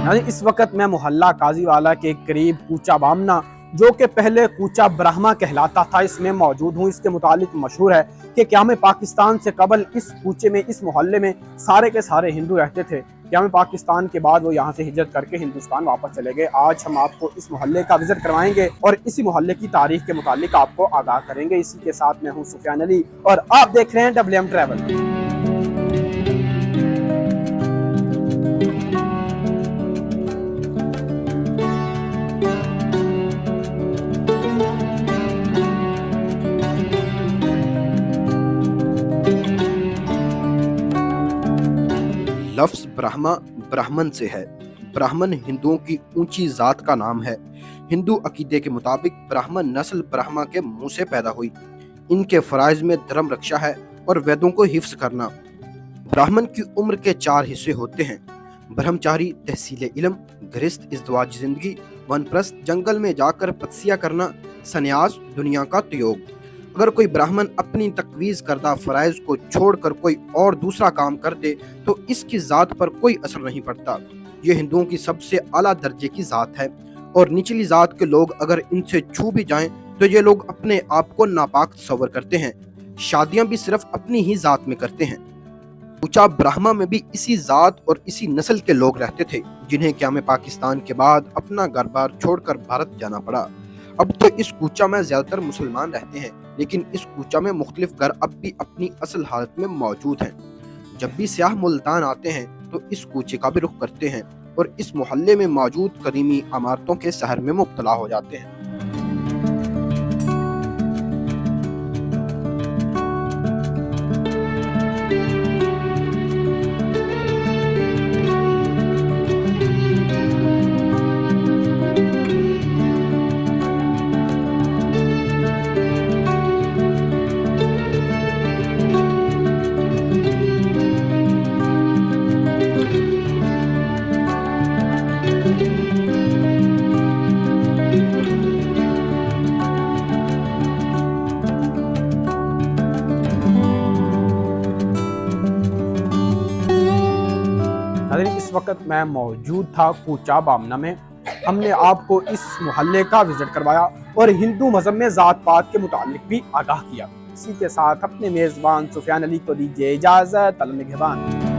यानी इस वक्त मैं मोहल्ला काजीवाला के करीब कूचा बामना, जो कि पहले कूचा ब्रह्मा कहलाता था, इसमें मौजूद हूँ। इसके मुतालिक मशहूर है कि क़याम पाकिस्तान से कबल इस कूचे में, इस मोहल्ले में सारे के सारे हिंदू रहते थे। क़याम पाकिस्तान के बाद वो यहाँ से हिजरत करके हिंदुस्तान वापस चले गए। आज हम आपको इस मोहल्ले का विजिट करवाएंगे और इसी मोहल्ले की तारीख के मुतालिक आपको आगाह करेंगे। इसी के साथ मैं हूँ सुफियान अली और आप देख रहे हैं WM ट्रैवल। लफ्ज़ ब्राह्मा ब्राह्मण से है। ब्राह्मण हिंदुओं की ऊंची जात का नाम है। हिंदू अकीदे के मुताबिक ब्राह्मण नस्ल ब्रह्मा के मुंह से पैदा हुई। इनके फराइज में धर्म रक्षा है और वेदों को हिफ्स करना। ब्राह्मण की उम्र के 4 हिस्से होते हैं: ब्रह्मचारी, तहसील इल्म, गृहस्थ, इज़्दिवाज जिंदगी, वनप्रस्थ, जंगल में जाकर तपस्या करना, सन्यास, दुनिया का त्याग। अगर कोई ब्राह्मण अपनी तकवीज़ करदा फ़राइज़ को छोड़कर कोई और दूसरा काम कर दे तो इसकी ज़ात पर कोई असर नहीं पड़ता। ये हिंदुओं की सबसे आला दर्जे की ज़ात है और निचली ज़ात के लोग अगर इनसे छू भी जाएं तो ये लोग अपने आप को नापाक तस्वर करते हैं। शादियां भी सिर्फ अपनी ही ज़ात में करते हैं। कूचा ब्राह्मा में भी इसी ज़ात और इसी नस्ल के लोग रहते थे, जिन्हें क़याम पाकिस्तान के बाद अपना घर बार छोड़कर भारत जाना पड़ा। अब तो इस कूचा में ज़्यादातर मुसलमान रहते हैं, लेकिन इस कूचा में मुख्तलिफ घर अब भी अपनी असल हालत में मौजूद हैं। जब भी सियाह मुल्तान आते हैं तो इस कूचे का भी रुख करते हैं और इस मोहल्ले में मौजूद कदीमी इमारतों के शहर में मुब्तला हो जाते हैं। इस वक्त मैं मौजूद था कूचा बामना में। हमने आपको इस मोहल्ले का विजिट करवाया और हिंदू मजहब में जात पात के मुतालिक भी आगाह किया। इसी के साथ अपने मेजबान सुफियान अली को दीजिए इजाजत। अल्लाह निगहबान।